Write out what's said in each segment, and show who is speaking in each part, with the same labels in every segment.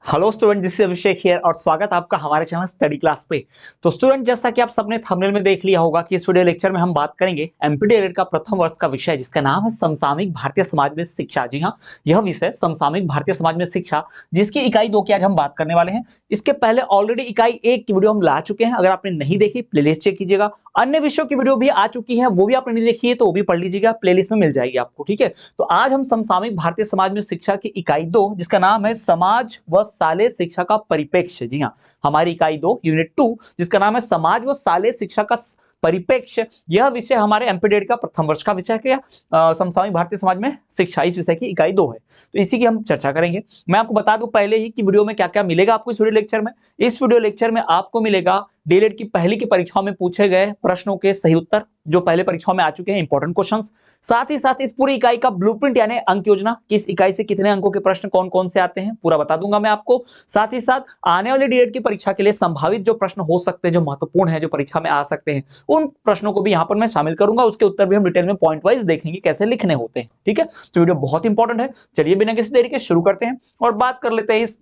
Speaker 1: Hello student, this is Abhishek here और स्वागत है आपका हमारे चैनल स्टडी क्लास पे। तो स्टूडेंट, जैसा कि आप सबने थंबनेल में देख लिया होगा कि इस वीडियो लेक्चर में हम बात करेंगे एमपीडीएलएड का प्रथम वर्ष का विषय जिसका नाम है समसामयिक भारतीय समाज में शिक्षा। जी हाँ, यह विषय समसामयिक भारतीय समाज में शिक्षा, जिसकी इकाई 2 की आज हम बात करने वाले हैं। इसके पहले ऑलरेडी इकाई 1 की वीडियो हम ला चुके हैं। अगर आपने नहीं देखी, प्लेलिस्ट चेक कीजिएगा। अन्य विषयों की वीडियो भी आ चुकी है, वो भी आपने नहीं देखी है तो वो भी पढ़ लीजिएगा, प्लेलिस्ट में मिल जाएगी आपको। ठीक है, तो आज हम समसामयिक भारतीय समाज में शिक्षा की इकाई 2 जिसका नाम है समाज व साले शिक्षा का परिप्रेक्ष्य। जी हाँ, हमारी इकाई 2 यूनिट 2 जिसका नाम है समाज व साले शिक्षा का परिप्रेक्ष्य, यह विषय हमारे एमपीडीएलएड का प्रथम वर्ष का विषय क्या समसामयिक भारतीय समाज में शिक्षा, इस विषय की इकाई 2 है। तो इसी की हम चर्चा करेंगे। मैं आपको बता दूं पहले ही कि वीडियो में क्या क्या मिलेगा आपको इस वीडियो लेक्चर में। इस वीडियो लेक्चर में आपको मिलेगा डीएलएड की पहली की परीक्षाओं में पूछे गए प्रश्नों के सही उत्तर जो पहले परीक्षाओं में आ चुके हैं, इंपॉर्टेंट क्वेश्चंस। साथ ही साथ इस पूरी इकाई का ब्लूप्रिंट यानी अंक योजना, किस इकाई से कितने अंकों के प्रश्न कौन कौन से आते हैं, पूरा बता दूंगा मैं आपको। साथ ही साथ आने वाले डीएलएड की परीक्षा के लिए संभावित जो प्रश्न हो सकते हैं, जो महत्वपूर्ण है, जो परीक्षा में आ सकते हैं, उन प्रश्नों को भी यहां पर मैं शामिल करूंगा। उसके उत्तर भी हम डिटेल में पॉइंट वाइज देखेंगे कैसे लिखने होते हैं। ठीक है, तो वीडियो बहुत इंपॉर्टेंट है। चलिए बिना किसी देरी के शुरू करते हैं और बात कर लेते हैं इस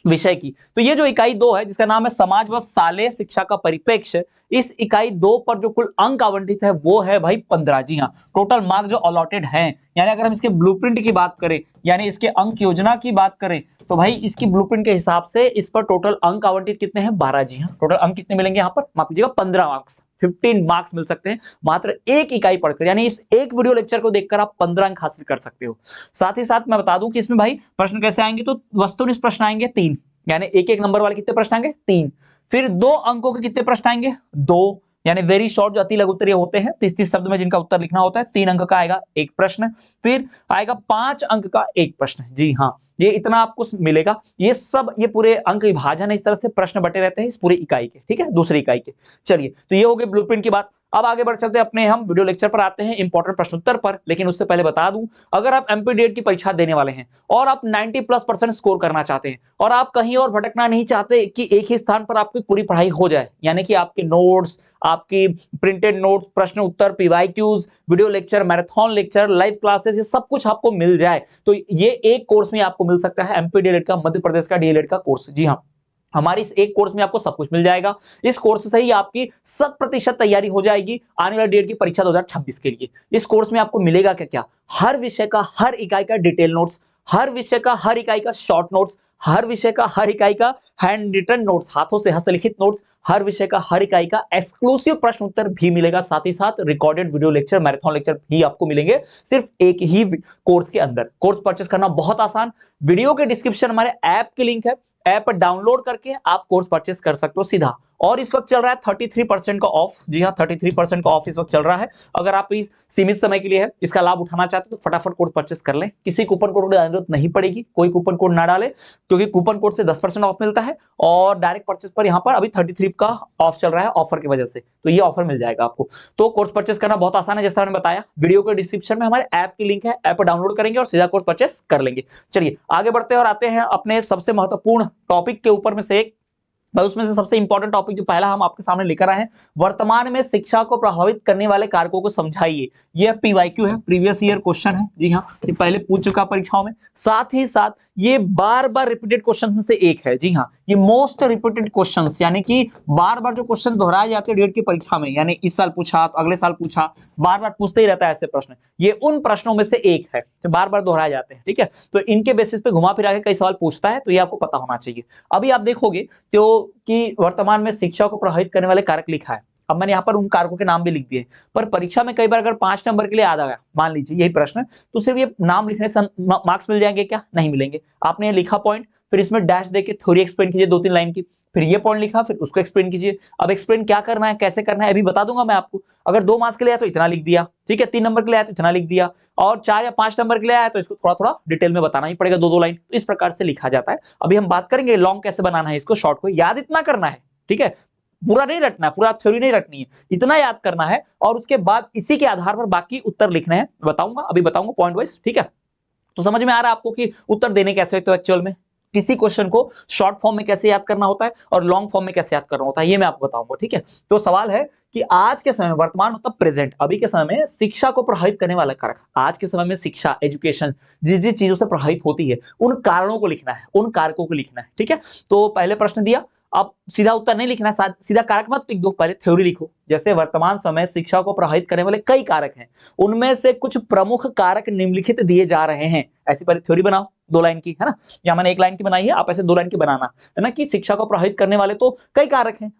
Speaker 1: विषय की। तो ये जो इकाई 2 है जिसका नाम है समाज व साले शिक्षा का परिप्रेक्ष्य, इस इकाई 2 पर जो कुल अंक आवंटित है वो है भाई 15। जी हाँ, टोटल मार्क जो अलॉटेड हैं, यानी अगर हम इसके ब्लूप्रिंट की बात करें, यानी इसके अंक योजना की बात करें, तो भाई इसकी ब्लूप्रिंट के हिसाब से इस पर टोटल अंक आवंटित कितने हैं? 12। जी हाँ, टोटल अंक कितने मिलेंगे यहाँ पर? माफ कीजिएगा, 15 मार्क्स, 15 मार्क्स मिल सकते हैं मात्र एक इकाई पढ़कर। यानी इस एक वीडियो लेक्चर को देखकर आप 15 अंक हासिल कर सकते हो। साथ ही साथ मैं बता दूं कि इसमें भाई प्रश्न कैसे आएंगे, तो वस्तुनिष्ठ प्रश्न आएंगे 3, यानी एक एक नंबर वाले कितने प्रश्न आएंगे? 3। फिर 2 अंकों के कितने प्रश्न आएंगे? 2, यानी वेरी शॉर्ट जो अति लघु उत्तरीय होते हैं, 30-30 शब्द में जिनका उत्तर लिखना होता है। 3 अंक का आएगा एक प्रश्न। फिर आएगा 5 अंक का एक प्रश्न। जी हाँ, ये इतना आपको मिलेगा। ये सब, ये पूरे अंक विभाजन है, इस तरह से प्रश्न बटे रहते हैं इस पूरी इकाई के। ठीक है, दूसरी इकाई के। चलिए, तो ये हो गए ब्लूप्रिंट की बात। अब आगे बढ़ चलते हैं अपने हम वीडियो लेक्चर पर आते हैं, इंपॉर्टेंट प्रश्न उत्तर पर। लेकिन उससे पहले बता दूं, अगर आप एमपीडीएड की परीक्षा देने वाले हैं और आप 90+% स्कोर करना चाहते हैं और आप कहीं और भटकना नहीं चाहते कि एक ही स्थान पर आपकी पूरी पढ़ाई हो जाए, यानी कि आपके नोट्स, आपकी प्रिंटेड नोट्स, प्रश्न उत्तर, PYQs, video lecture, marathon lecture, live classes, ये सब कुछ आपको मिल जाए, तो ये एक कोर्स में आपको मिल सकता है एमपीडीएलएड का, मध्य प्रदेश का डीएलएड का कोर्स। जी हाँ, हमारी इस एक कोर्स में आपको सब कुछ मिल जाएगा। इस कोर्स से ही आपकी 100% तैयारी हो जाएगी आने वाली डेट की परीक्षा 2026 के लिए। इस कोर्स में आपको मिलेगा क्या क्या? हर विषय का, हर इकाई का डिटेल नोट्स, हर विषय का, हर इकाई का शॉर्ट नोट्स, हर विषय का, हर इकाई का हैंड रिटन नोट्स, हाथों से हस्तलिखित नोट्स, हर विषय का, हर इकाई का एक्सक्लूसिव प्रश्न उत्तर भी मिलेगा। साथ ही साथ recorded video lecture, marathon lecture भी आपको मिलेंगे सिर्फ एक ही कोर्स के अंदर। कोर्स परचेस करना बहुत आसान, वीडियो के डिस्क्रिप्शन हमारे ऐप की लिंक है, ऐप डाउनलोड करके आप कोर्स परचेस कर सकते हो सीधा। और इस वक्त चल रहा है 33% का ऑफ। जी हाँ, 33% का ऑफ इस वक्त चल रहा है। अगर आप इस सीमित समय के लिए है, इसका लाभ उठाना चाहते हो तो फटाफट कोड परचेस कर लें। किसी कूपन कोड की जरूरत नहीं पड़ेगी, कोई कूपन कोड ना डाले, क्योंकि कूपन कोड से 10% ऑफ मिलता है और डायरेक्ट परचेस पर यहाँ पर अभी 33 का ऑफ चल रहा है ऑफर की वजह से, तो ये ऑफर मिल जाएगा आपको। तो कोर्स परचेस करना बहुत आसान है, जैसा मैंने बताया। वीडियो के डिस्क्रिप्शन में हमारे ऐप की लिंक है, ऐप डाउनलोड करेंगे और सीधा कोर्स परचेस कर लेंगे। चलिए आगे बढ़ते हैं और आते हैं अपने सबसे महत्वपूर्ण टॉपिक के ऊपर में से एक, उसमें से सबसे इंपॉर्टेंट टॉपिक जो पहला हम आपके सामने लेकर आए हैं, वर्तमान में शिक्षा को प्रभावित करने वाले कारकों को समझाइए। यह पीवाईक्यू है, प्रीवियस ईयर क्वेश्चन है। जी हाँ, ये पहले पूछ चुका परीक्षाओं में। साथ ही साथ ये बार बार रिपीटेड क्वेश्चन में से एक है। जी हाँ, ये मोस्ट रिपीटेड क्वेश्चंस, यानी कि बार बार जो क्वेश्चन दोहराए जाते हैं डेट की परीक्षा में, यानी इस साल पूछा तो अगले साल पूछा, बार बार पूछते ही रहता है ऐसे प्रश्न। ये उन प्रश्नों में से एक है जो बार बार दोहराए जाते हैं। ठीक है, तो इनके बेसिस पे घुमा फिरा के कई सवाल पूछता है, तो ये आपको पता होना चाहिए। अभी आप देखोगे तो कि वर्तमान में शिक्षा को प्रभावित करने वाले कारक लिखा है। अब मैंने यहाँ पर उन कारकों के नाम भी लिख दिए, पर परीक्षा में कई बार अगर 5 नंबर के लिए आ गया, मान लीजिए यही प्रश्न, तो सिर्फ ये नाम लिखने से मार्क्स मिल जाएंगे क्या? नहीं मिलेंगे। आपने ये लिखा पॉइंट, फिर इसमें डैश देके थ्योरी एक्सप्लेन कीजिए 2-3 लाइन की, फिर ये पॉइंट लिखा, फिर उसको एक्सप्लेन कीजिए। अब एक्सप्लेन क्या करना है, कैसे करना है, अभी बता दूंगा मैं आपको। अगर 2 मार्क्स के लिए आया तो इतना लिख दिया, ठीक है, 3 नंबर के लिए आया तो इतना लिख दिया, और 4 या 5 नंबर के लिए आया तो इसको थोड़ा थोड़ा डिटेल में बताना ही पड़ेगा, 2-2 लाइन। तो इस प्रकार से लिखा जाता है। अभी हम बात करेंगे लॉन्ग कैसे बनाना है, इसको शॉर्ट को याद इतना करना है। ठीक है, पूरा नहीं रटना है, पूरा थ्योरी नहीं रटनी है, इतना याद करना है और उसके बाद इसी के आधार पर बाकी उत्तर लिखने हैं। बताऊंगा, अभी बताऊंगा पॉइंट वाइज। ठीक है, तो समझ में आ रहा है आपको कि उत्तर देने कैसे तो एक्चुअल में। किसी क्वेश्चन को शॉर्ट फॉर्म में कैसे याद करना होता है और लॉन्ग फॉर्म में कैसे याद करना होता है, ये मैं आपको बताऊंगा। ठीक है, तो सवाल है कि आज के समय में, वर्तमान मतलब प्रेजेंट, अभी के समय में शिक्षा को प्रभावित करने वाला कारक, आज के समय में शिक्षा, एजुकेशन जिस जिस चीजों से प्रभावित होती है उन कारणों को लिखना है, उन कारकों को लिखना है। ठीक है, तो पहले प्रश्न दिया, अब सीधा उत्तर नहीं लिखना है, सीधा कारक मत लिख दो, पहले थ्योरी लिखो। जैसे वर्तमान समय शिक्षा को प्रभावित करने वाले कई कारक हैं, उनमें से कुछ प्रमुख कारक निम्नलिखित दिए जा रहे हैं, ऐसी पहले थ्योरी बनाओ 2 लाइन की, है ना। या मैंने 1 लाइन की बनाई है, आप ऐसे 2 लाइन की बनाना, है ना, कि शिक्षा को प्रभावित करने वाले तो कई कारक हैं,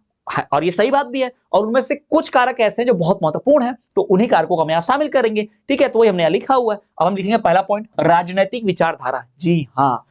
Speaker 1: और ये सही बात भी है, और उनमें से कुछ कारक ऐसे हैं जो बहुत महत्वपूर्ण हैं, तो उन्हीं कारकों को हम यहाँ शामिल करेंगे। ठीक है, तो वही हमने यहाँ लिखा हुआ है। अब हम लिखेंगे पहला पॉइंट, राजनीतिक विचारधारा। जी हाँ,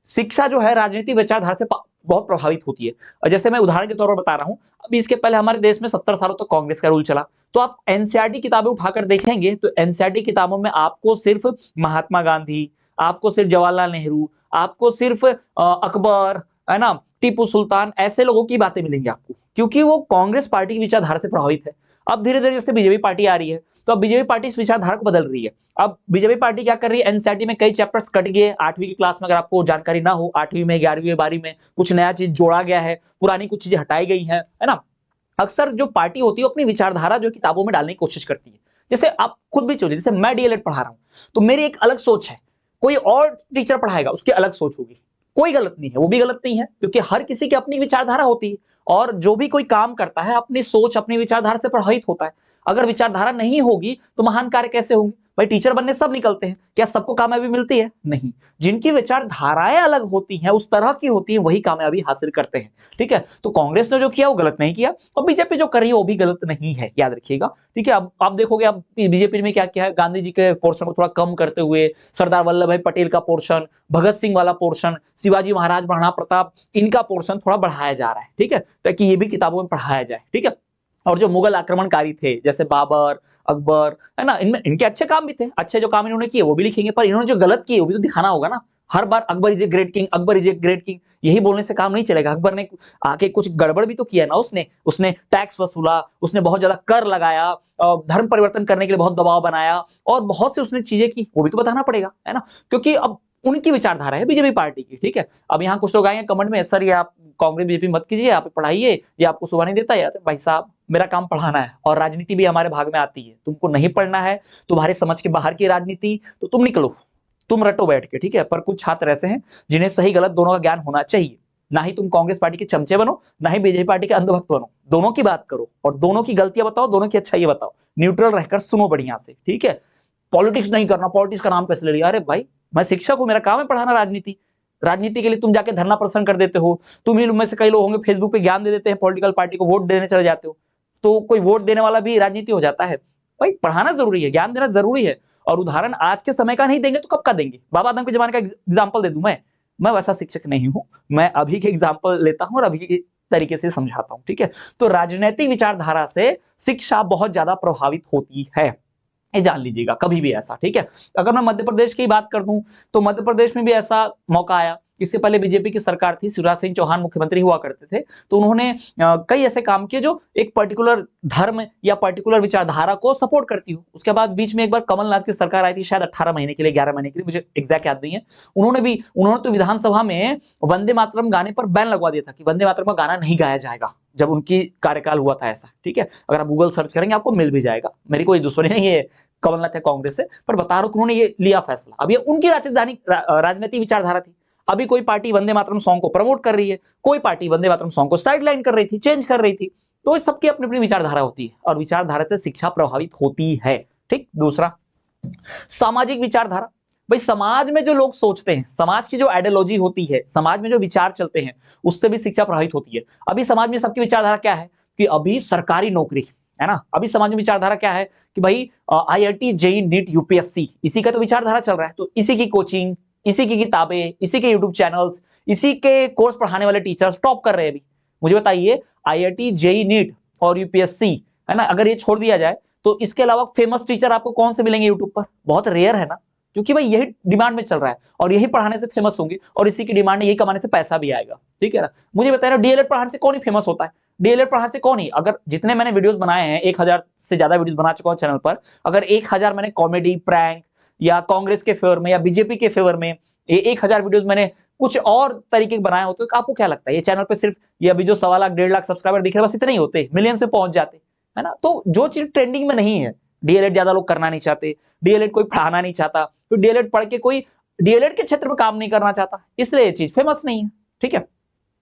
Speaker 1: शिक्षा जो है राजनीतिक विचारधारा से बहुत प्रभावित होती है। और जैसे मैं उदाहरण के तौर पर बता रहा हूं, अभी इसके पहले हमारे देश में 70 सालों तक कांग्रेस का रूल चला, तो आप एनसीईआरटी किताबें उठाकर देखेंगे तो एनसीईआरटी किताबों में आपको सिर्फ महात्मा गांधी, आपको सिर्फ जवाहरलाल नेहरू, आपको सिर्फ अकबर, है ना, टीपू सुल्तान, ऐसे लोगों की बातें मिलेंगी आपको, क्योंकि वो कांग्रेस पार्टी की विचारधारा से प्रभावित है। अब धीरे धीरे जैसे बीजेपी पार्टी आ रही है, तो अब बीजेपी पार्टी इस विचारधारा को बदल रही है। अब बीजेपी पार्टी क्या कर रही है, एनसीईआरटी में कई चैप्टर्स कट गए, 8वीं की क्लास में अगर आपको जानकारी ना हो, 8वीं में, 11वीं में, 12वीं में कुछ नया चीज जोड़ा गया है, पुरानी कुछ चीजें हटाई गई है ना। अक्सर जो पार्टी होती है अपनी विचारधारा जो किताबों में डालने की कोशिश करती है। जैसे आप खुद भी सोचिए, जैसे मैं डीएलएड पढ़ा रहा हूं, तो मेरी एक अलग सोच है, कोई और टीचर पढ़ाएगा उसकी अलग सोच होगी, कोई गलत नहीं है, वो भी गलत नहीं है, क्योंकि हर किसी की अपनी विचारधारा होती है, और जो भी कोई काम करता है अपनी सोच, अपनी विचारधारा से प्रभावित होता है। अगर विचारधारा नहीं होगी तो महान कार्य कैसे होंगे? भाई टीचर बनने सब निकलते हैं, क्या सबको कामयाबी मिलती है? नहीं। जिनकी विचारधाराएं अलग होती हैं, उस तरह की होती हैं, वही कामयाबी हासिल करते हैं। ठीक है, तो कांग्रेस ने जो किया वो गलत नहीं किया, और बीजेपी जो कर रही है वो भी गलत नहीं है, याद रखिएगा। ठीक है, अब आप देखोगे, अब बीजेपी में क्या किया है, गांधी जी के पोर्शन को थोड़ा कम करते हुए सरदार वल्लभ भाई पटेल का पोर्शन, भगत सिंह वाला पोर्शन, शिवाजी महाराज, महाराणा प्रताप, इनका पोर्शन थोड़ा बढ़ाया जा रहा है। ठीक है, ताकि ये भी किताबों में पढ़ाया जाए। ठीक है, और जो मुगल आक्रमणकारी थे जैसे बाबर, अकबर, है ना, इनमें इनके अच्छे काम भी थे, अच्छे जो काम इन्होंने किए वो भी लिखेंगे, पर इन्होंने जो गलत किए वो भी तो दिखाना होगा ना। हर बार Akbar is a great king, Akbar is a great king, यही बोलने से काम नहीं चलेगा। अकबर ने आके कुछ गड़बड़ भी तो किया ना, उसने टैक्स वसूला, उसने बहुत ज्यादा कर लगाया, धर्म परिवर्तन करने के लिए बहुत दबाव बनाया, और बहुत से उसने चीजें की, वो भी तो बताना पड़ेगा, है ना, क्योंकि अब उनकी विचारधारा है बीजेपी पार्टी की। ठीक है, अब यहाँ कुछ लोग आएंगे कमेंट में, सर ये आप कांग्रेस बीजेपी मत कीजिए, आप पढ़ाइए, ये आपको सुबह नहीं देता यार। भाई साहब, मेरा काम पढ़ाना है, और राजनीति भी हमारे भाग में आती है, तुमको नहीं पढ़ना है, तुम्हारे समझ के बाहर की राजनीति, तो तुम निकलो, तुम रटो बैठ के। ठीक है, पर कुछ छात्र ऐसे हैं जिन्हें सही गलत दोनों का ज्ञान होना चाहिए। ना ही तुम कांग्रेस पार्टी के चमचे बनो, ना ही बीजेपी पार्टी के अंधभक्त बनो, दोनों की बात करो और दोनों की गलतियां बताओ, दोनों की अच्छाई बताओ, न्यूट्रल रहकर सुनो बढ़िया से। ठीक है, पॉलिटिक्स नहीं करना, पॉलिटिक्स का नाम कैसे ले लिया? अरे भाई, मैं शिक्षक हूं, मेरा काम है पढ़ाना राजनीति। राजनीति के लिए तुम जाके धरना प्रदर्शन कर देते हो, तुम ही में से कई लोग होंगे फेसबुक पे ज्ञान दे देते हैं, पॉलिटिकल पार्टी को वोट देने चले जाते हो, तो कोई वोट देने वाला भी राजनीति हो जाता है? भाई पढ़ाना जरूरी है, ज्ञान देना जरूरी है, और उदाहरण आज के समय का नहीं देंगे तो कब का देंगे? बाबा आदम के जमाने का एग्जाम्पल दे दूं मैं वैसा शिक्षक नहीं हूं, मैं अभी के एग्जाम्पल लेता हूं और अभी के तरीके से समझाता हूं। ठीक है, तो राजनीतिक विचारधारा से शिक्षा बहुत ज्यादा प्रभावित होती है, ये जान लीजिएगा कभी भी ऐसा। ठीक है, अगर मैं मध्य प्रदेश की बात कर दूं तो मध्य प्रदेश में भी ऐसा मौका आया। इससे पहले बीजेपी की सरकार थी, शिवराज सिंह चौहान मुख्यमंत्री हुआ करते थे, तो उन्होंने कई ऐसे काम किए जो एक पर्टिकुलर धर्म या पर्टिकुलर विचारधारा को सपोर्ट करती हो। उसके बाद बीच में एक बार कमलनाथ की सरकार आई थी, शायद 18 महीने के लिए, 11 महीने के लिए, मुझे एग्जैक्ट याद नहीं है। उन्होंने तो विधानसभा में वंदे मातरम गाने पर बैन लगवा दिया था कि वंदे मातरम का गाना नहीं गाया जाएगा, जब उनकी कार्यकाल हुआ था ऐसा। ठीक है, अगर आप गूगल सर्च करेंगे आपको मिल भी जाएगा, मेरी कोई दुश्मनी नहीं है कमलनाथ है कांग्रेस से, पर बता रहा हूं उन्होंने ये लिया फैसला। अब ये उनकी राजनीतिक विचारधारा थी। अभी कोई पार्टी वंदे मातरम सॉन्ग को प्रमोट कर रही है, कोई पार्टी वंदे मातरम सॉन्ग को साइडलाइन कर रही थी, चेंज कर रही थी, तो सबकी अपनी अपनी विचारधारा होती है, और विचारधारा से शिक्षा प्रभावित होती है। ठीक, दूसरा सामाजिक विचारधारा। भाई समाज में जो लोग सोचते हैं, समाज की जो आइडियोलॉजी होती है, समाज में जो विचार चलते हैं, उससे भी शिक्षा प्रभावित होती है। अभी समाज में सबकी विचारधारा क्या है कि अभी सरकारी नौकरी, है ना, अभी समाज में विचारधारा क्या है कि भाई आईआईटी, जेईई, नीट, यूपीएससी, इसी का तो विचारधारा चल रहा है, तो इसी की कोचिंग, इसी की किताबें, इसी के यूट्यूब चैनल्स, इसी के कोर्स पढ़ाने वाले टीचर्स टॉप कर रहे हैं। अभी मुझे बताइए, आईआईटी, जेईई, नीट और यूपीएससी, है ना, अगर ये छोड़ दिया जाए तो इसके अलावा फेमस टीचर आपको कौन से मिलेंगे यूट्यूब पर? बहुत रेयर है ना, क्योंकि भाई यही डिमांड में चल रहा है, और यही पढ़ाने से फेमस होंगे, और इसी की डिमांड है, यही कमाने से पैसा भी आएगा। ठीक है ना, मुझे बताया डीएलएड पढ़ाने से कौन ही फेमस होता है? डीएलएड पढ़ाने से कौन ही, अगर जितने मैंने वीडियोस बनाए हैं, 1000 से ज्यादा वीडियोस बना चुका हूं चैनल पर, अगर 1000 मैंने कॉमेडी, प्रैंक, या कांग्रेस के फेवर में या बीजेपी के फेवर में ये 1000 वीडियोस मैंने कुछ और तरीके के बनाए होते, तो आपको क्या लगता है ये चैनल पे सिर्फ ये अभी जो 1.25 लाख 1.5 लाख सब्सक्राइबर दिख रहे हैं बस इतने ही होते, मिलियन से पहुंच जाते, है ना? तो जो चीज ट्रेंडिंग में नहीं है, डीएलएड ज्यादा लोग करना नहीं चाहते, डीएलएड कोई पढ़ाना नहीं चाहता, तो डीएलएड पढ़ के कोई डीएलएड के क्षेत्र में काम नहीं करना चाहता, इसलिए ये चीज फेमस नहीं है। ठीक है,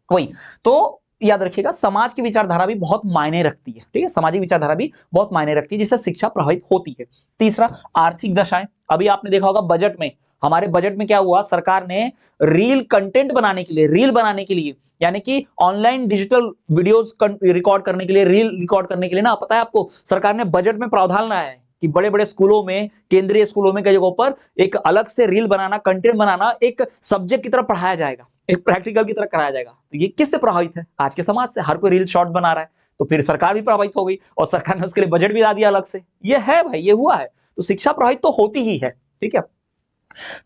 Speaker 1: वही तो याद रखिएगा, समाज की विचारधारा भी बहुत मायने रखती है। ठीक है, सामाजिक विचारधारा भी बहुत मायने रखती है, जिससे शिक्षा प्रभावित होती है। तीसरा, आर्थिक दशाएं। अभी आपने देखा होगा बजट में, हमारे बजट में क्या हुआ, सरकार ने रील कंटेंट बनाने के लिए, रील बनाने के लिए, यानी कि ऑनलाइन डिजिटल वीडियोस रिकॉर्ड करने के लिए, रील रिकॉर्ड करने के लिए ना, पता है आपको, सरकार ने बजट में प्रावधान लाया है कि बड़े बड़े स्कूलों में, केंद्रीय स्कूलों में कई जगहों पर एक अलग से रील बनाना, कंटेंट बनाना एक सब्जेक्ट की तरह पढ़ाया जाएगा, एक प्रैक्टिकल की तरह कराया जाएगा। तो ये किससे प्रभावित है? आज के समाज से। हर कोई रील शॉर्ट बना रहा है, तो फिर सरकार भी प्रभावित हो गई और सरकार ने उसके लिए बजट भी ला दिया अलग से। ये है भाई, ये हुआ है, तो शिक्षा प्रभावित तो होती ही है। ठीक है,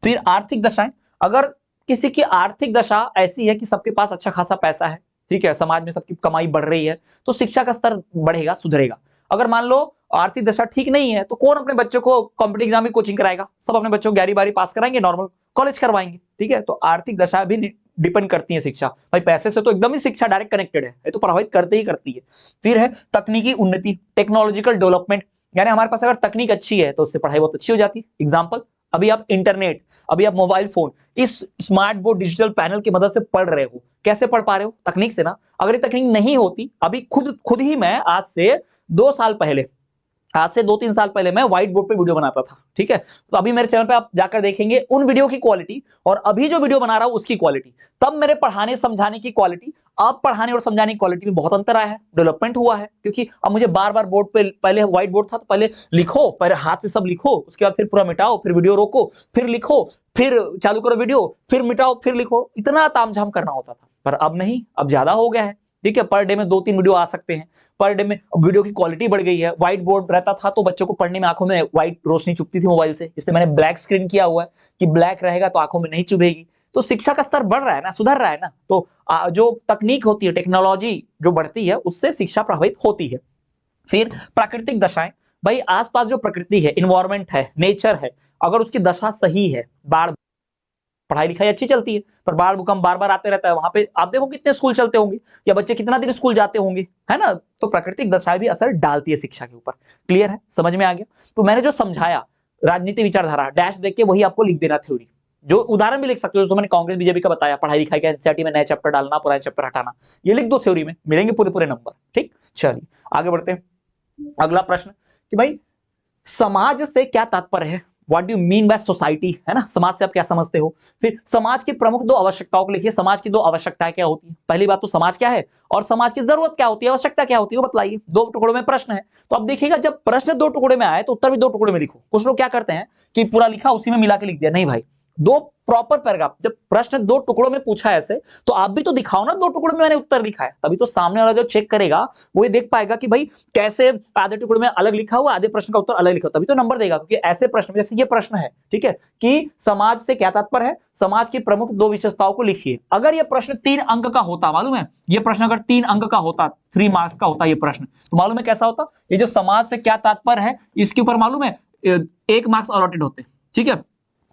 Speaker 1: फिर आर्थिक दशाएं। अगर किसी की आर्थिक दशा ऐसी है कि सबके पास अच्छा खासा पैसा है, ठीक है, समाज में सबकी कमाई बढ़ रही है, तो शिक्षा का स्तर बढ़ेगा, सुधरेगा। अगर मान लो आर्थिक दशा ठीक नहीं है, तो कौन अपने बच्चों को कॉम्पिटिटिव एग्जाम में कोचिंग कराएगा? सब अपने बच्चों को 11वीं पास कराएंगे, नॉर्मल कॉलेज करवाएंगे। ठीक है, तो आर्थिक दशा भी डिपेंड करती है शिक्षा। भाई पैसे से तो एकदम ही शिक्षा डायरेक्ट कनेक्टेड है, ये तो प्रभावित करते ही करती है। फिर है तकनीकी उन्नति, टेक्नोलॉजिकल डेवलपमेंट, यानी हमारे पास अगर तकनीक अच्छी है तो उससे पढ़ाई बहुत अच्छी हो जाती है। एग्जाम्पल, अभी आप इंटरनेट, अभी आप मोबाइल फोन, इस स्मार्ट बोर्ड डिजिटल पैनल की मदद से पढ़ रहे हो, कैसे पढ़ पा रहे हो? तकनीक से ना। अगर ये तकनीक नहीं होती, अभी खुद ही मैं आज से 2 साल पहले, आज से 2-3 साल पहले मैं व्हाइट बोर्ड पे वीडियो बनाता था। ठीक है, तो अभी मेरे चैनल पे आप जाकर देखेंगे उन वीडियो की क्वालिटी और अभी जो वीडियो बना रहा हूं उसकी क्वालिटी, तब मेरे पढ़ाने समझाने की क्वालिटी, अब पढ़ाने और समझाने की क्वालिटी में बहुत अंतर आया है, डेवलपमेंट हुआ है। क्योंकि अब मुझे बार बार बोर्ड पे, पहले व्हाइट बोर्ड था तो पहले लिखो, पहले हाथ से सब लिखो, उसके बाद फिर पूरा मिटाओ, फिर वीडियो रोको, फिर लिखो, फिर चालू करो वीडियो, फिर मिटाओ, फिर लिखो, इतना तामझाम करना होता था। पर अब नहीं, अब ज्यादा हो गया है। ठीक है, पर डे में 2-3 वीडियो आ सकते हैं, पर डे में वीडियो की क्वालिटी बढ़ गई है। व्हाइट बोर्ड रहता था तो बच्चों को पढ़ने में आंखों में व्हाइट रोशनी चुभती थी मोबाइल से, इसलिए मैंने ब्लैक स्क्रीन किया हुआ है कि ब्लैक रहेगा तो आंखों में नहीं चुभेगी। तो शिक्षा का स्तर बढ़ रहा है ना, सुधर रहा है ना। तो जो तकनीक होती है, टेक्नोलॉजी जो बढ़ती है, उससे शिक्षा प्रभावित होती है। फिर प्राकृतिक दशाएं। भाई आसपास जो प्रकृति है, इन्वायरमेंट है, नेचर है, अगर उसकी दशा सही है, बाढ़, पढ़ाई लिखाई अच्छी चलती है, पर बाढ़ भूकंप बार बार आते रहता है, वहां पे आप देखो कितने स्कूल चलते होंगे, या बच्चे कितना दिन स्कूल जाते होंगे, है ना? तो प्राकृतिक दशाएं भी असर डालती है शिक्षा के ऊपर। क्लियर है, समझ में आ गया? तो मैंने जो समझाया राजनीति विचारधारा, डैश देख के वही आपको लिख देना थ्योरी। जो उदाहरण भी लिख सकते हो, जो मैंने कांग्रेस बीजेपी का बताया, पढ़ाई लिखाई का एनसीईआरटी में नए चैप्टर डालना, पुराने चैप्टर हटाना, ये लिख दो थ्योरी में, मिलेंगे पूरे पूरे नंबर। ठीक, चलिए आगे बढ़ते हैं। अगला प्रश्न कि भाई समाज से क्या तात्पर्य है? What do you mean by society, है ना? समाज से आप क्या समझते हो? फिर समाज की प्रमुख 2 आवश्यकताओं को लिखिए। समाज की 2 आवश्यकताएं क्या होती है? पहली बात तो समाज क्या है और समाज की जरूरत क्या होती है, आवश्यकता क्या होती है, वो बतलाइए। 2 टुकड़ों में प्रश्न है, तो अब देखिएगा जब प्रश्न 2 टुकड़े में आए तो उत्तर भी 2 टुकड़े में लिखो। कुछ लोग क्या करते हैं कि पूरा लिखा उसी में मिला के लिख दिया, नहीं भाई, 2 प्रॉपर पैराग्राफ। जब प्रश्न 2 टुकड़ों में पूछा है ऐसे, तो आप भी तो दिखाओ ना 2 टुकड़ों में मैंने उत्तर लिखा है, तभी तो सामने वाला जो चेक करेगा वो ये देख पाएगा कि भाई कैसे आधे टुकड़े में अलग लिखा हुआ, आधे प्रश्न का उत्तर अलग लिखा, तभी तो नंबर देगा। क्योंकि ऐसे प्रश्न, जैसे ये प्रश्न है, ठीक है, कि समाज से क्या तात्पर्य है, समाज की प्रमुख 2 विशेषताओं को लिखिए। अगर ये प्रश्न 3 अंक का होता, मालूम है, ये प्रश्न अगर 3 अंक का होता, 3 मार्क्स का होता ये प्रश्न, तो मालूम है कैसा होता? ये जो समाज से क्या तात्पर्य है, इसके ऊपर मालूम है 1 मार्क्स अलॉटेड होते। ठीक है,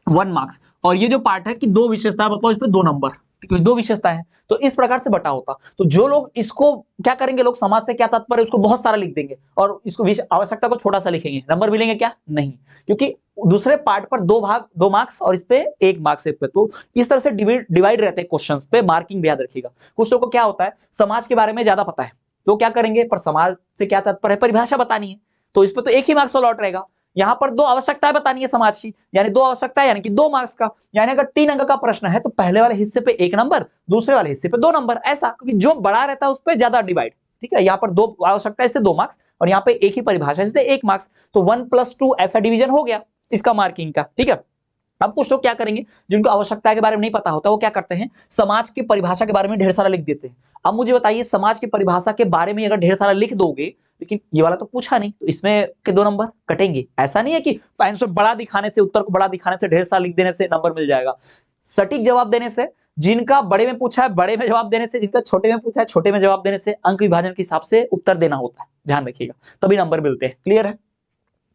Speaker 1: 1 मार्क्स, और ये जो पार्ट है कि 2 विशेषता, मतलब इस पे 2 नंबर, क्योंकि 2 विशेषता है, तो इस प्रकार से बटा होता। तो जो लोग इसको क्या करेंगे, लोग समाज से क्या तात्पर्य उसको बहुत सारा लिख देंगे और इसको आवश्यकता को छोटा सा लिखेंगे, नंबर मिलेंगे क्या? नहीं, क्योंकि दूसरे पार्ट पर 2 भाग 2 मार्क्स और इस पे 1 मार्क्स पे। तो इस तरह से डिवाइड रहते हैं क्वेश्चंस पे, मार्किंग भी याद रखिएगा। कुछ लोगों को क्या होता है, समाज के बारे में ज्यादा पता है तो क्या करेंगे, पर समाज से क्या तात्पर्य है, परिभाषा बतानी है, तो इस पे तो 1 ही मार्क्स अलॉट रहेगा। यहां पर 2 आवश्यकताएं बतानी है समाज की, यानी 2 आवश्यकताएं, यानी कि 2 मार्क्स का। यानी अगर 3 अंक का प्रश्न है तो पहले वाले हिस्से पे 1 नंबर, दूसरे वाले हिस्से पे 2 नंबर, ऐसा, क्योंकि जो बड़ा रहता है उस पर ज्यादा डिवाइड। ठीक है, यहाँ पर 2 आवश्यकता इससे 2 मार्क्स, और यहाँ पे 1 ही परिभाषा इसलिए 1 मार्क्स, तो 1+2 ऐसा डिवीजन हो गया इसका मार्किंग का। ठीक है, अब कुछ लोग क्या करेंगे, जिनको आवश्यकता के बारे में नहीं पता होता, वो क्या करते हैं, समाज की परिभाषा के बारे में ढेर सारा लिख देते हैं। अब मुझे बताइए, समाज की परिभाषा के बारे में अगर ढेर सारा लिख दोगे, लेकिन ये वाला तो पूछा नहीं, तो इसमें के 2 नंबर कटेंगे। ऐसा नहीं है कि आंसर बड़ा दिखाने से, उत्तर को बड़ा दिखाने से, ढेर सारा लिख देने से नंबर मिल जाएगा। सटीक जवाब देने से, जिनका बड़े में पूछा है बड़े में जवाब देने से, जिनका छोटे में पूछा है छोटे में जवाब देने से, अंक विभाजन के हिसाब से उत्तर देना होता है, ध्यान रखिएगा, तभी नंबर मिलते हैं। क्लियर है?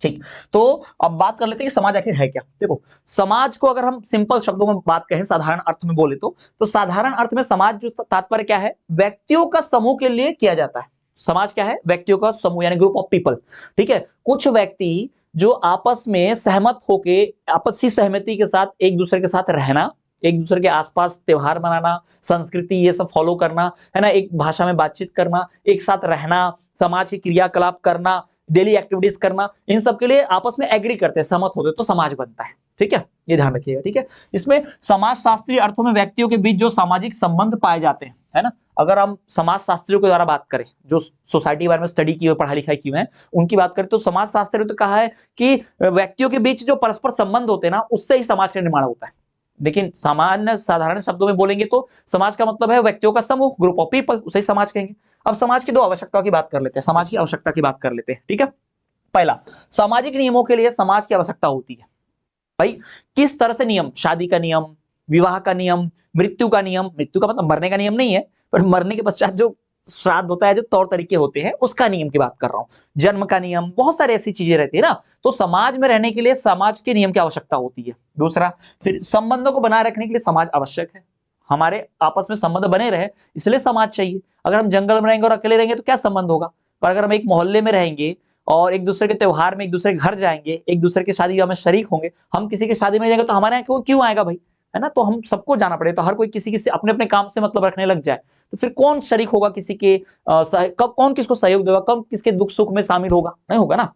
Speaker 1: ठीक। तो अब बात कर लेते हैं कि समाज आखिर है क्या। देखो, समाज को अगर हम सिंपल शब्दों में बात कहें, साधारण अर्थ में बोले तो साधारण अर्थ में समाज जो तात्पर्य क्या है, व्यक्तियों का समूह के लिए किया जाता है। समाज क्या है, व्यक्तियों का समूह यानी ग्रुप ऑफ पीपल। ठीक है, कुछ व्यक्ति जो आपस में सहमत होके, आपसी सहमति के साथ एक दूसरे के साथ रहना, एक दूसरे के आसपास त्योहार मनाना, संस्कृति ये सब फॉलो करना, है ना, एक भाषा में बातचीत करना, एक साथ रहना, समाज के क्रियाकलाप करना, डेली एक्टिविटीज करना, इन सब के लिए आपस में एग्री करते हैं, सहमत होते हैं, तो समाज बनता है। ठीक है, ये ध्यान रखिएगा। ठीक है, इसमें समाज शास्त्रीय अर्थों में व्यक्तियों के बीच जो सामाजिक संबंध पाए जाते हैं, है ना, अगर हम समाज शास्त्रियों के द्वारा बात करें, जो सोसाइटी के बारे में स्टडी की हुई, पढ़ाई लिखाई की हुई है, उनकी बात करें तो समाज शास्त्रियों ने कहा है कि व्यक्तियों के बीच जो परस्पर संबंध होते हैं ना, उससे ही समाज का निर्माण होता है। लेकिन सामान्य साधारण शब्दों में बोलेंगे तो समाज का मतलब है व्यक्तियों का समूह, ग्रुप ऑफ पीपल, उसे ही समाज कहेंगे। अब समाज की दो आवश्यकताओं की बात कर लेते हैं, समाज की आवश्यकता की बात कर लेते हैं। ठीक है, पहला, सामाजिक नियमों के लिए समाज की आवश्यकता होती है। भाई, किस तरह से नियम, शादी का नियम, विवाह का नियम, मृत्यु का नियम, मृत्यु का मतलब मरने का नियम नहीं है, पर मरने के पश्चात जो श्राद्ध होता है, जो तौर तरीके होते हैं, उसका नियम की बात कर रहा हूं। जन्म का नियम, बहुत सारी ऐसी चीजें रहती है ना, तो समाज में रहने के लिए समाज के नियम की आवश्यकता होती है। दूसरा, फिर संबंधों को बनाए रखने के लिए समाज आवश्यक है। हमारे आपस में संबंध बने रहे, इसलिए समाज चाहिए। अगर हम जंगल में रहेंगे और अकेले रहेंगे तो क्या संबंध होगा, पर अगर हम एक मोहल्ले में रहेंगे और एक दूसरे के त्योहार में एक दूसरे के घर जाएंगे, एक दूसरे की शादी में शरीक होंगे, हम किसी की शादी में जाएंगे तो हमारे यहाँ क्यों आएगा भाई, है ना, तो हम सबको जाना पड़ेगा। तो हर कोई किसी किसी अपने अपने काम से मतलब रखने लग जाए तो फिर कौन शरीक होगा किसी के, कब कौन किसको सहयोग देगा, कब किसके दुख सुख में शामिल होगा, नहीं होगा ना।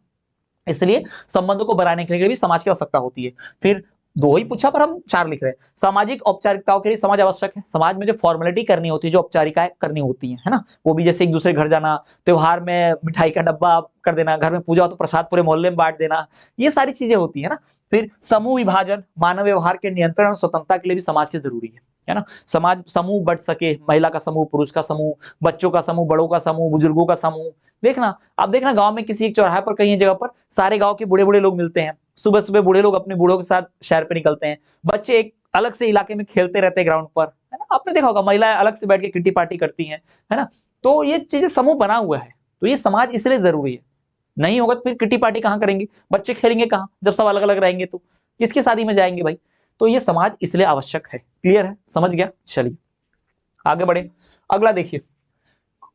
Speaker 1: इसलिए संबंधों को बनाने के लिए भी समाज की आवश्यकता होती है। फिर दो ही पूछा पर हम चार लिख रहे हैं। सामाजिक औपचारिकताओं के लिए समाज आवश्यक है। समाज में जो फॉर्मेलिटी करनी होती है, जो औपचारिकताएं करनी होती है ना, वो भी जैसे एक दूसरे घर जाना, त्योहार में मिठाई का डब्बा कर देना, घर में पूजा हो तो प्रसाद पूरे मोहल्ले में बांट देना, ये सारी चीजें होती है ना। फिर समूह विभाजन, मानव व्यवहार के नियंत्रण और स्वतंत्रता के लिए भी समाज की जरूरी है ना। समाज समूह बढ़ सके, महिला का समूह, पुरुष का समूह, बच्चों का समूह, बड़ों का समूह, बुजुर्गों का समूह। देखना, आप देखना गांव में किसी एक चौराहे पर कहीं जगह पर सारे गांव के बूढ़े बूढ़े लोग मिलते हैं, सुबह सुबह बूढ़े लोग अपने बूढ़ों के साथ शहर पे निकलते हैं, बच्चे एक अलग से इलाके में खेलते रहते हैं ग्राउंड पर, है ना, आपने देखा होगा, महिलाएं अलग से बैठ के किट्टी पार्टी करती हैं, है ना। तो ये चीजें समूह बना हुआ है, तो ये समाज इसलिए जरूरी है। नहीं होगा तो फिर किट्टी पार्टी कहाँ करेंगे, बच्चे खेलेंगे कहाँ, जब सब अलग अलग रहेंगे तो किसकी शादी में जाएंगे भाई। तो ये समाज इसलिए आवश्यक है। क्लियर है, समझ गया, चलिए आगे बढ़े। अगला देखिए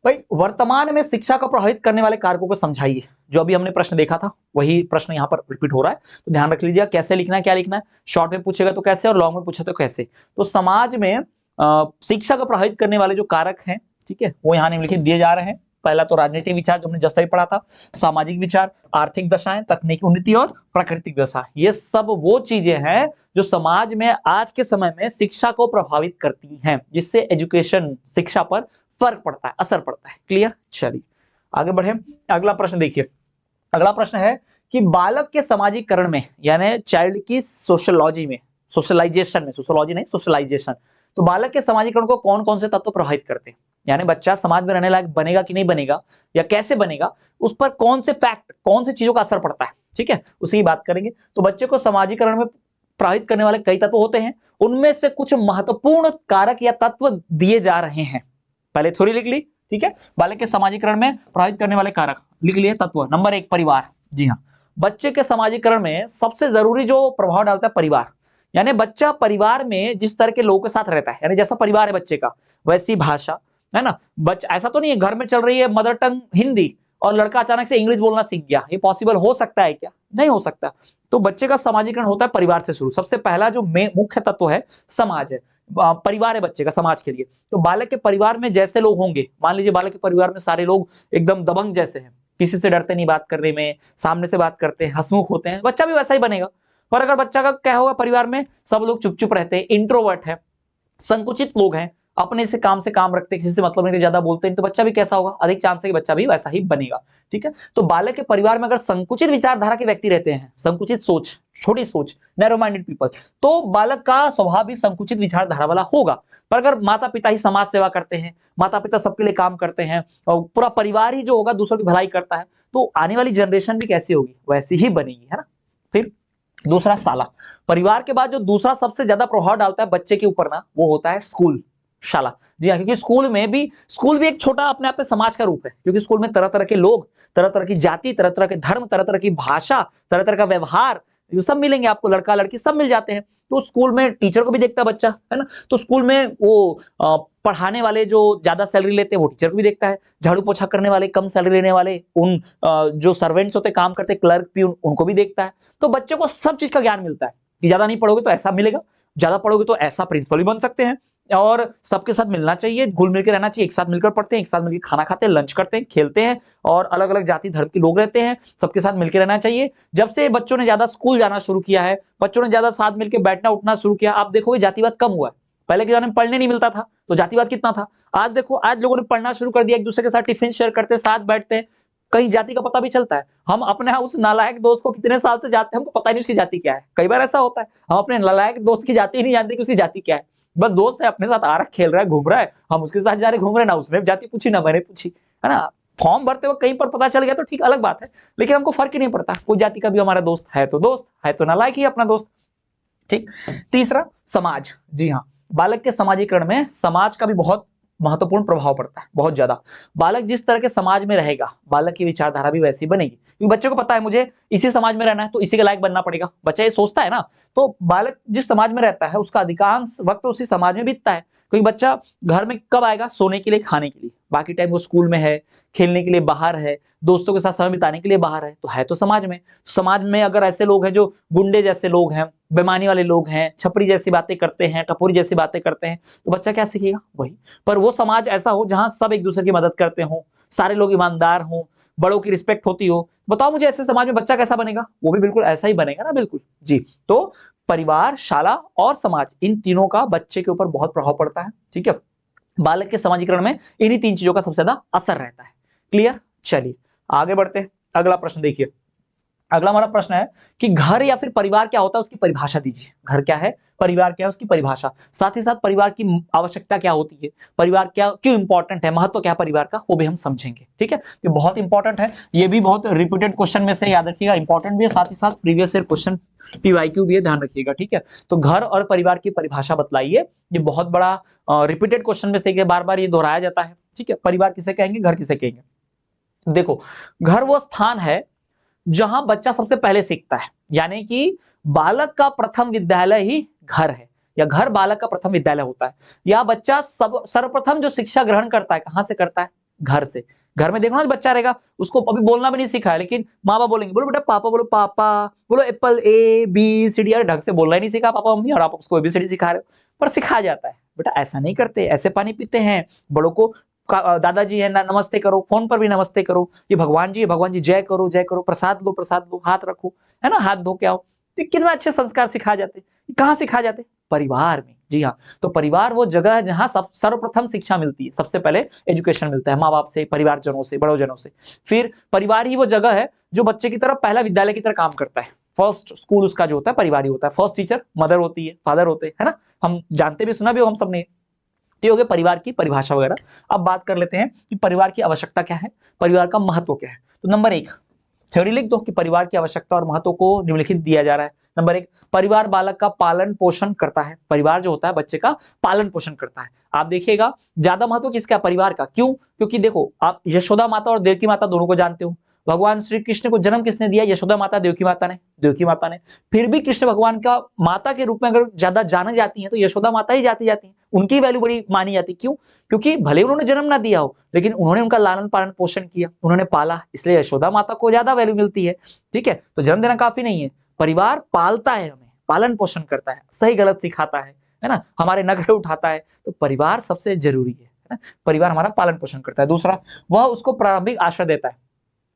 Speaker 1: भाई, वर्तमान में शिक्षा को प्रभावित करने वाले कारकों को समझाइए। जो अभी हमने प्रश्न देखा था वही प्रश्न यहाँ पर रिपीट हो रहा है, तो ध्यान रख लीजिएगा कैसे लिखना है, क्या लिखना है। शॉर्ट में पूछेगा तो कैसे और लॉन्ग में पूछे तो कैसे। तो समाज में शिक्षा को प्रभावित करने वाले जो कारक हैं, ठीक है, वो यहाँ निम्नलिखित दिए जा रहे हैं। पहला तो राजनीतिक विचार, जो हमने जस्ट अभी पढ़ा था, सामाजिक विचार, आर्थिक दशाएं, तकनीकी उन्नति और प्राकृतिक दशा, ये सब वो चीजें हैं जो समाज में आज के समय में शिक्षा को प्रभावित करती हैं, जिससे एजुकेशन, शिक्षा पर फर्क पड़ता है, असर पड़ता है। क्लियर, चलिए आगे बढ़े। अगला प्रश्न देखिए, अगला प्रश्न है कि बालक के सामाजिकरण में, यानी चाइल्ड की सोशलॉजी में, सोशलाइजेशन में, सोशोलॉजी नहीं सोशलाइजेशन, तो बालक के सामाजिकरण को कौन कौन से तत्व प्रभावित करते हैं, यानी बच्चा समाज में रहने लायक बनेगा कि नहीं बनेगा, या कैसे बनेगा, उस पर कौन से फैक्ट, कौन सी चीजों का असर पड़ता है। ठीक है, उसी की बात करेंगे। तो बच्चे को सामाजिकरण में प्रभावित करने वाले कई तत्व होते हैं, उनमें से कुछ महत्वपूर्ण कारक या तत्व दिए जा रहे हैं। पहले थ्योरी लिख ली, ठीक है, बालक के सामाजिकरण में प्रभावित करने वाले कारक लिख लिए तत्व। नंबर एक, परिवार। जी हाँ, बच्चे के सामाजिकरण में सबसे जरूरी जो प्रभाव डालता है परिवार, यानी बच्चा परिवार में जिस तरह के लोगों के साथ रहता है, यानी जैसा परिवार है बच्चे का वैसी भाषा, है ना। बच्चा ऐसा तो नहीं है घर में चल रही है मदर टंग हिंदी और लड़का अचानक से इंग्लिश बोलना सीख गया, ये पॉसिबल हो सकता है क्या, नहीं हो सकता। तो बच्चे का सामाजिकरण होता है परिवार से शुरू। सबसे पहला जो मुख्य तत्व है समाज है, परिवार है बच्चे का समाज के लिए। तो बालक के परिवार में जैसे लोग होंगे, मान लीजिए बालक के परिवार में सारे लोग एकदम दबंग जैसे हैं, किसी से डरते नहीं बात करने में, सामने से बात करते हैं, हंसमुख होते हैं, बच्चा भी वैसा ही बनेगा। पर अगर बच्चा का क्या होगा, परिवार में सब लोग चुप चुप रहते हैं, इंट्रोवर्ट है, संकुचित लोग हैं, अपने से काम रखते हैं, किसी से मतलब नहीं, ज्यादा बोलते हैं, तो बच्चा भी कैसा होगा, अधिक चांस है कि बच्चा भी वैसा ही बनेगा। ठीक है, तो बालक के परिवार में अगर संकुचित विचारधारा के व्यक्ति रहते हैं, संकुचित सोच, छोटी सोच, नैरो माइंडेड पीपल, तो बालक का स्वभाव भी संकुचित विचारधारा वाला होगा। पर अगर माता पिता ही समाज सेवा करते हैं, माता पिता सबके लिए काम करते हैं और पूरा परिवार ही जो होगा दूसरों की भलाई करता है, तो आने वाली जनरेशन भी कैसी होगी, वैसी ही बनेगी, है ना। फिर दूसरा साला, परिवार के बाद जो दूसरा सबसे ज्यादा प्रभाव डालता है बच्चे के ऊपर ना, वो होता है स्कूल। शाला। जी हाँ, क्योंकि स्कूल भी एक छोटा अपने आप में समाज का रूप है, क्योंकि स्कूल में तरह तरह के लोग, तरह तरह की जाति, तरह तरह के धर्म, तरह तरह की भाषा, तरह तरह का व्यवहार, ये सब मिलेंगे आपको, लड़का लड़की सब मिल जाते हैं। तो स्कूल में टीचर को भी देखता है बच्चा, है ना। तो स्कूल में वो पढ़ाने वाले जो ज्यादा सैलरी लेते हैं वो टीचर को भी देखता है, झाड़ू पोछा करने वाले, कम सैलरी लेने वाले, उन जो सर्वेंट्स होते काम करते, क्लर्क प्यून, उनको भी देखता है। तो बच्चों को सब चीज का ज्ञान मिलता है कि ज्यादा नहीं पढ़ोगे तो ऐसा मिलेगा, ज्यादा पढ़ोगे तो ऐसा प्रिंसिपल भी बन सकते हैं, और सबके साथ मिलना चाहिए, घुल मिल के रहना चाहिए, एक साथ मिलकर पढ़ते हैं, एक साथ मिलकर खाना खाते हैं, लंच करते हैं, खेलते हैं, और अलग अलग जाति धर्म के लोग रहते हैं, सबके साथ मिलकर रहना चाहिए। जब से बच्चों ने ज्यादा स्कूल जाना शुरू किया है, बच्चों ने ज्यादा साथ मिलकर बैठना उठना शुरू किया, आप देखोगे जातिवाद कम हुआ है। पहले के जमाने में पढ़ने नहीं मिलता था तो जातिवाद कितना था। आज देखो, आज लोगों ने पढ़ना शुरू कर दिया, एक दूसरे के साथ टिफिन शेयर करते हैं, साथ बैठते हैं, कहीं जाति का पता भी चलता है। हम अपने उस नालायक दोस्त को कितने साल से जानते हैं, हमको पता ही नहीं उसकी जाति क्या है। कई बार ऐसा होता है, हम अपने नालायक दोस्त की जाति ही नहीं जानते कि उसकी जाति क्या है। बस दोस्त है, अपने साथ आ रहा है, खेल रहा है, घूम रहा है, हम उसके साथ जा रहे घूम रहे, ना उसने जाति पूछी ना मैंने पूछी, है ना। फॉर्म भरते वक्त कहीं पर पता चल गया तो ठीक, अलग बात है, लेकिन हमको फर्क ही नहीं पड़ता, कोई जाति का भी हमारा दोस्त है तो दोस्त है, तो नालायक ही अपना दोस्त। ठीक। तीसरा, समाज। जी हाँ, बालक के समाजीकरण में समाज का भी बहुत महत्वपूर्ण प्रभाव पड़ता है, बहुत ज्यादा। बालक जिस तरह के समाज में रहेगा, बालक की विचारधारा भी वैसी बनेगी, क्योंकि बच्चे को पता है मुझे इसी समाज में रहना है तो इसी के लायक बनना पड़ेगा, बच्चा ये सोचता है ना। तो बालक जिस समाज में रहता है उसका अधिकांश वक्त उसी समाज में बीतता है, क्योंकि बच्चा घर में कब आएगा, सोने के लिए, खाने के लिए, बाकी टाइम वो स्कूल में है, खेलने के लिए बाहर है, दोस्तों के साथ समय बिताने के लिए बाहर है तो समाज में। समाज में अगर ऐसे लोग हैं जो गुंडे जैसे लोग हैं, बेईमानी वाले लोग हैं, छपरी जैसी बातें करते हैं, टपोरी जैसी बातें करते हैं, तो बच्चा क्या सीखेगा वही। पर वो समाज ऐसा हो जहां सब एक दूसरे की मदद करते हो, सारे लोग ईमानदार हों, बड़ों की रिस्पेक्ट होती हो, बताओ मुझे ऐसे समाज में बच्चा कैसा बनेगा, वो भी बिल्कुल ऐसा ही बनेगा ना, बिल्कुल जी। तो परिवार, शाला और समाज, इन तीनों का बच्चे के ऊपर बहुत प्रभाव पड़ता है। ठीक है, बालक के समाजीकरण में इन्हीं तीन चीजों का सबसे ज्यादा असर रहता है। क्लियर। चलिए आगे बढ़ते हैं, अगला प्रश्न देखिए। अगला हमारा प्रश्न है कि घर या फिर परिवार क्या होता है, उसकी परिभाषा दीजिए। घर क्या है, परिवार क्या है, उसकी परिभाषा, साथ ही साथ परिवार की आवश्यकता क्या होती है, परिवार क्या क्यों इंपॉर्टेंट है, महत्व क्या है परिवार का, वो भी हम समझेंगे। ठीक है, ये बहुत इंपॉर्टेंट है, ये भी बहुत रिपीटेड क्वेश्चन में से याद रखिएगा, इंपॉर्टेंट भी है, साथ ही साथ प्रीवियस ईयर क्वेश्चन पीवाईक्यू भी है, ध्यान रखिएगा। ठीक है, तो घर और परिवार की परिभाषा बतलाइए, ये बहुत बड़ा रिपीटेड क्वेश्चन में से बार बार ये दोहराया जाता है। ठीक है, परिवार किसे कहेंगे, घर किसे कहेंगे। देखो, घर वो स्थान है जहां बच्चा सबसे पहले सीखता है, यानी कि बालक का प्रथम विद्यालय ही घर है, या घर बालक का प्रथम विद्यालय होता है। या बच्चा सर्वप्रथम जो शिक्षा ग्रहण करता है, कहां से करता है, घर से। घर में देखो ना, बच्चा रहेगा, उसको अभी बोलना भी नहीं सीखा है, लेकिन माँ बाप बोलेंगे, बोलो बेटा पापा, बोलो पापा, बोलो apple A B C D, ढंग से बोलना ही नहीं सीखा पापा मम्मी, और आप उसको एबीसीडी सिखा रहे हो, पर सिखाया जाता है बेटा ऐसा नहीं करते, ऐसे पानी पीते हैं, बड़ों को दादाजी है ना, नमस्ते करो, फोन पर भी नमस्ते करो, ये भगवान जी है, भगवान जी जय करो, प्रसाद लो, हाथ रखो, है ना, हाथ धो के आओ। तो कितना अच्छे संस्कार सिखाए जाते, कहाँ सिखाए जाते, परिवार में। जी हाँ, तो परिवार वो जगह है जहां सर्वप्रथम शिक्षा मिलती है, सबसे पहले एजुकेशन मिलता है माँ बाप से, परिवारजनों से, बड़ों से। फिर परिवार ही वो जगह है जो बच्चे की तरफ पहला विद्यालय की तरह काम करता है। फर्स्ट स्कूल उसका जो होता है परिवार ही होता है, फर्स्ट टीचर मदर होती है, फादर होते हैं, है ना, हम जानते भी, सुना भी हो हम सबने। हो गया परिवार की परिभाषा वगैरह। अब बात कर लेते हैं कि परिवार की आवश्यकता क्या है, परिवार का महत्व क्या है। तो नंबर 1 थ्योरी लिख दो कि परिवार की आवश्यकता और महत्व को निम्नलिखित दिया जा रहा है। नंबर 1, परिवार बालक का पालन पोषण करता है, परिवार जो होता है बच्चे का पालन पोषण करता है। आप देखिएगा ज्यादा महत्व किसका, परिवार का। क्यों? क्योंकि देखो, आप यशोदा माता और देवकी माता दोनों को जानते हो। भगवान श्री कृष्ण को जन्म किसने दिया, यशोदा माता, देवकी माता ने। फिर भी कृष्ण भगवान का माता के रूप में अगर ज्यादा जाने जाती है तो यशोदा माता ही जाती है, उनकी वैल्यू बड़ी मानी जाती है। क्यों? क्योंकि भले उन्होंने जन्म ना दिया हो, लेकिन उन्होंने उनका लालन पालन पोषण किया, उन्होंने पाला, इसलिए यशोदा माता को ज्यादा वैल्यू मिलती है। ठीक है, तो जन्म देना काफी नहीं है, परिवार पालता है हमें, पालन पोषण करता है, सही गलत सिखाता है ना, हमारे नखरे उठाता है, तो परिवार सबसे जरूरी है ना। परिवार हमारा पालन पोषण करता है। दूसरा, वह उसको प्रारंभिक आश्रय देता है।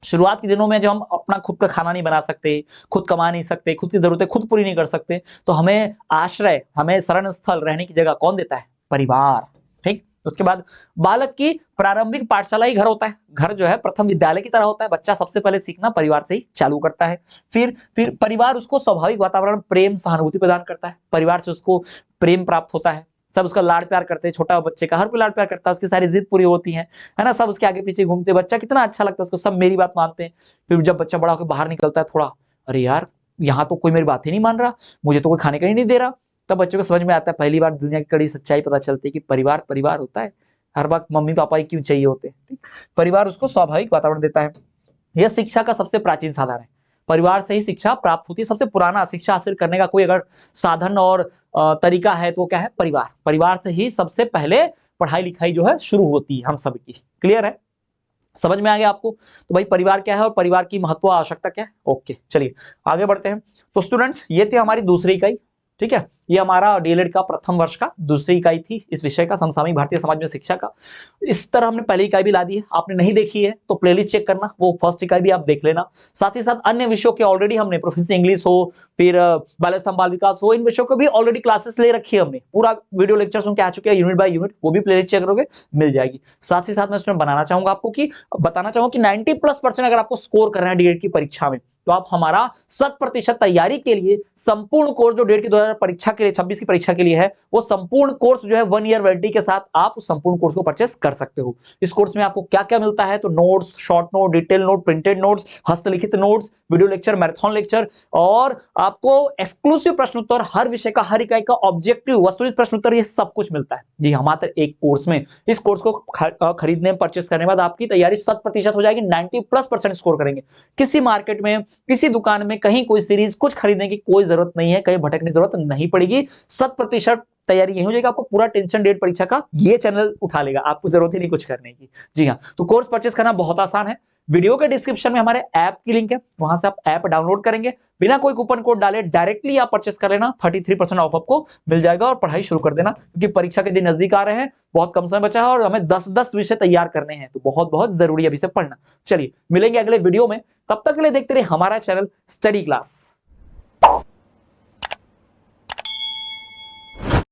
Speaker 1: शुरुआत के दिनों में जब हम अपना खुद का खाना नहीं बना सकते, खुद कमा नहीं सकते, खुद की जरूरतें खुद पूरी नहीं कर सकते, तो हमें आश्रय, हमें शरण स्थल, रहने की जगह कौन देता है, परिवार। ठीक, उसके बाद बालक की प्रारंभिक पाठशाला ही घर होता है। घर जो है प्रथम विद्यालय की तरह होता है, बच्चा सबसे पहले सीखना परिवार से ही चालू करता है। फिर परिवार उसको स्वाभाविक वातावरण, प्रेम, सहानुभूति प्रदान करता है, परिवार से उसको प्रेम प्राप्त होता है, सब उसका लाड प्यार करते हैं, छोटा बच्चे का हर कोई लाड प्यार करता है, उसकी सारी जिद पूरी होती है ना, सब उसके आगे पीछे घूमते, बच्चा कितना अच्छा लगता है उसको, सब मेरी बात मानते हैं। फिर जब बच्चा बड़ा होकर बाहर निकलता है थोड़ा, अरे यार यहाँ तो कोई मेरी बात ही नहीं मान रहा, मुझे तो कोई खाने का ही नहीं दे रहा, तब बच्चों को समझ में आता है, पहली बार दुनिया की कड़ी सच्चाई पता चलती है कि परिवार परिवार होता है, हर वक्त मम्मी पापा ही क्यों चाहिए होते हैं। ठीक? परिवार उसको स्वाभाविक वातावरण देता है। यह शिक्षा का सबसे प्राचीन साधन है। परिवार से ही शिक्षा प्राप्त होती है। सबसे पुराना शिक्षा हासिल करने का कोई अगर साधन और तरीका है तो क्या है, परिवार। परिवार से ही सबसे पहले पढ़ाई लिखाई जो है शुरू होती है हम सबकी। क्लियर है, समझ में आ गया आपको? तो भाई परिवार क्या है और परिवार की महत्व आवश्यकता क्या है। ओके, चलिए आगे बढ़ते हैं। तो स्टूडेंट्स ये थी हमारी दूसरी इकाई। ठीक है, ये हमारा डीएलएड का प्रथम वर्ष का दूसरी इकाई थी इस विषय का, समसामयिक भारतीय समाज में शिक्षा का। इस तरह हमने पहली इकाई भी ला दी है, आपने नहीं देखी है तो प्लेलिस्ट चेक करना, वो फर्स्ट इकाई भी आप देख लेना। साथ ही साथ अन्य विषयों के ऑलरेडी हमने प्रोफेसर इंग्लिश हो, फिर बाल स्तंभ बाल विकास हो, इन विषयों को भी ऑलरेडी क्लासेस ले रखी है हमने, पूरा वीडियो लेक्चर सुन के आ चुके हैं यूनिट बाय यूनिट, वो भी प्लेलिस्ट चेक करोगे मिल जाएगी। साथ ही साथ मैं इसमें बताना चाहूंगा आपको कि 90+% अगर आपको स्कोर करना है डीएड की परीक्षा में, तो आप हमारा 100% तैयारी के लिए संपूर्ण कोर्स जो डेट की 2000 परीक्षा के लिए 26 की परीक्षा के लिए है, वो संपूर्ण कोर्स जो है 1 ईयर वैलिडिटी के साथ आप उस संपूर्ण कोर्स को परचेस कर सकते हो। इस कोर्स में आपको क्या क्या मिलता है, तो notes, short note, detail note, printed notes, हस्तलिखित notes, video lecture, marathon lecture, और आपको एक्सक्लूसिव प्रश्न उत्तर, हर विषय का हर इकाई का ऑब्जेक्टिव वस्तुनिष्ठ प्रश्न उत्तर, ये सब कुछ मिलता है जी हाँ, मात्र एक कोर्स में। इस कोर्स को खरीदने परचेस करने के बाद आपकी तैयारी 100% हो जाएगी, 90+% स्कोर करेंगे। किसी मार्केट में, किसी दुकान में, कहीं कोई सीरीज कुछ खरीदने की कोई जरूरत नहीं है, कहीं भटकने की जरूरत नहीं पड़ेगी। 100% तैयारी यही हो जाएगी। आपको पूरा टेंशन डेट परीक्षा का ये चैनल उठा लेगा, आपको जरूरत ही नहीं कुछ करने की। जी हाँ, तो कोर्स परचेस करना बहुत आसान है। वीडियो के डिस्क्रिप्शन में हमारे ऐप की लिंक है, वहां से आप ऐप डाउनलोड करेंगे, बिना कोई कूपन कोड डाले डायरेक्टली आप परचेस कर लेना, 33% ऑफ आपको मिल जाएगा और पढ़ाई शुरू कर देना, क्योंकि परीक्षा के दिन नजदीक आ रहे हैं, बहुत कम समय बचा है और हमें 10-10 विषय तैयार करने हैं, तो बहुत बहुत जरूरी है अभी से पढ़ना। चलिए मिलेंगे अगले वीडियो में, तब तक के लिए देखते रहिए हमारा चैनल स्टडी क्लास।